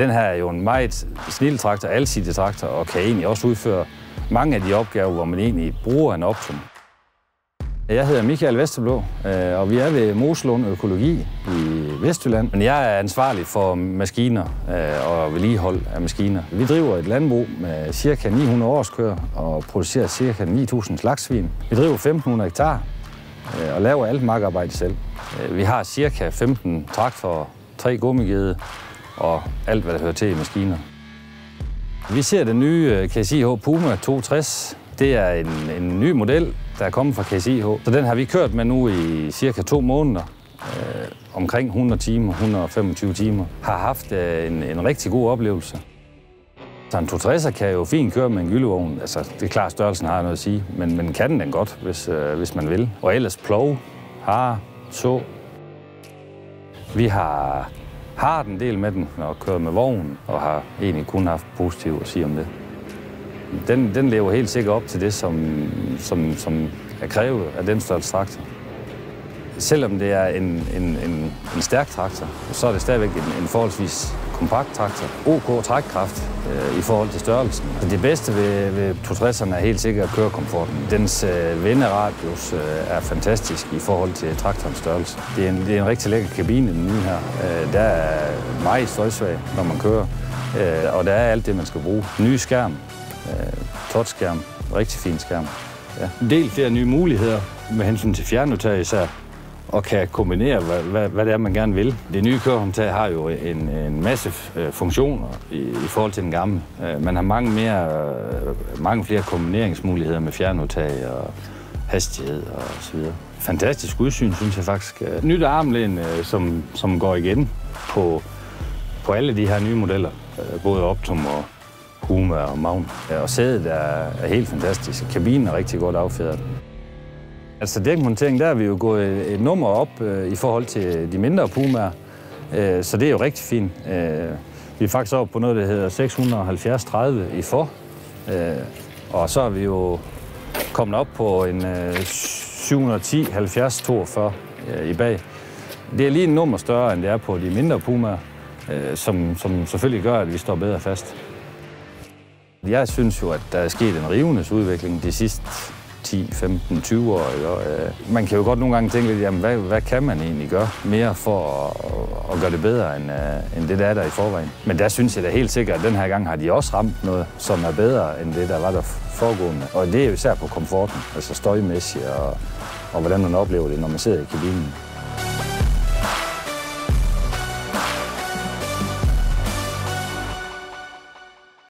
Den her er jo en meget snilde traktor, alsidig traktor, og kan egentlig også udføre mange af de opgaver, hvor man egentlig bruger en Optum. Jeg hedder Michael Vesterblå, og vi er ved Moslund Økologi i Vestjylland. Men jeg er ansvarlig for maskiner og vedligehold af maskiner. Vi driver et landbrug med ca. 900 årskøer og producerer ca. 9.000 slagtsvin. Vi driver 1.500 hektar og laver alt markarbejde selv. Vi har ca. 15 traktorer, 3 gummigede og alt, hvad der hører til i maskiner. Vi ser den nye KSIH Puma 260. Det er en ny model, der er kommet fra KSIH. Så den har vi kørt med nu i cirka 2 måneder. Omkring 100 timer, 125 timer. Har haft en rigtig god oplevelse. Så en 260'er kan jo fint køre med en gyllevogn. Altså, det er klart, størrelsen har noget at sige, men kan den godt, hvis man vil. Og ellers plov, har, så. Vi har en del med den og kørt med vognen, og har egentlig kun haft positivt at sige om det. Den lever helt sikkert op til det, som er krævet af den størrelse traktor. Selvom det er en stærk traktor, så er det stadigvæk en forholdsvis kompakt traktor. OK trækkraft i forhold til størrelsen. Det bedste ved 260'erne er helt sikkert kørekomforten. Dens venderadius er fantastisk i forhold til traktorens størrelse. Det er en rigtig lækker kabine, den nye her. Der er meget støjsvag, når man kører, og der er alt det, man skal bruge. Nye skærm, touchskærm, rigtig fin skærm. Ja. En del flere nye muligheder med hensyn til fjernudtag især, og kan kombinere, hvad det er, man gerne vil. Det nye kørehåndtag har jo en masse funktioner i forhold til den gamle. Man har mange flere kombineringsmuligheder med fjernudtag og hastighed og så videre. Fantastisk udsyn, synes jeg faktisk. Nyt armlæn, som går igen på alle de her nye modeller, både Optum og Puma og Magnum. Og sædet er helt fantastisk. Kabinen er rigtig godt affjedret. Altså dækmontering, der er vi jo gået et nummer op i forhold til de mindre Pumaer, så det er jo rigtig fint. Vi er faktisk oppe på noget, der hedder 670-30 i for, og så er vi jo kommet op på en 710-70-42 i bag. Det er lige en nummer større, end det er på de mindre Pumaer, som selvfølgelig gør, at vi står bedre fast. Jeg synes jo, at der er sket en rivende udvikling de sidste 10, 15, 20 år. Man kan jo godt nogle gange tænke lidt, jamen, hvad kan man egentlig gøre mere for at gøre det bedre, end det, der er der i forvejen. Men der synes jeg da helt sikkert, at den her gang har de også ramt noget, som er bedre end det, der var der foregående. Og det er jo især på komforten, altså støjmæssigt og hvordan man oplever det, når man sidder i kabinen.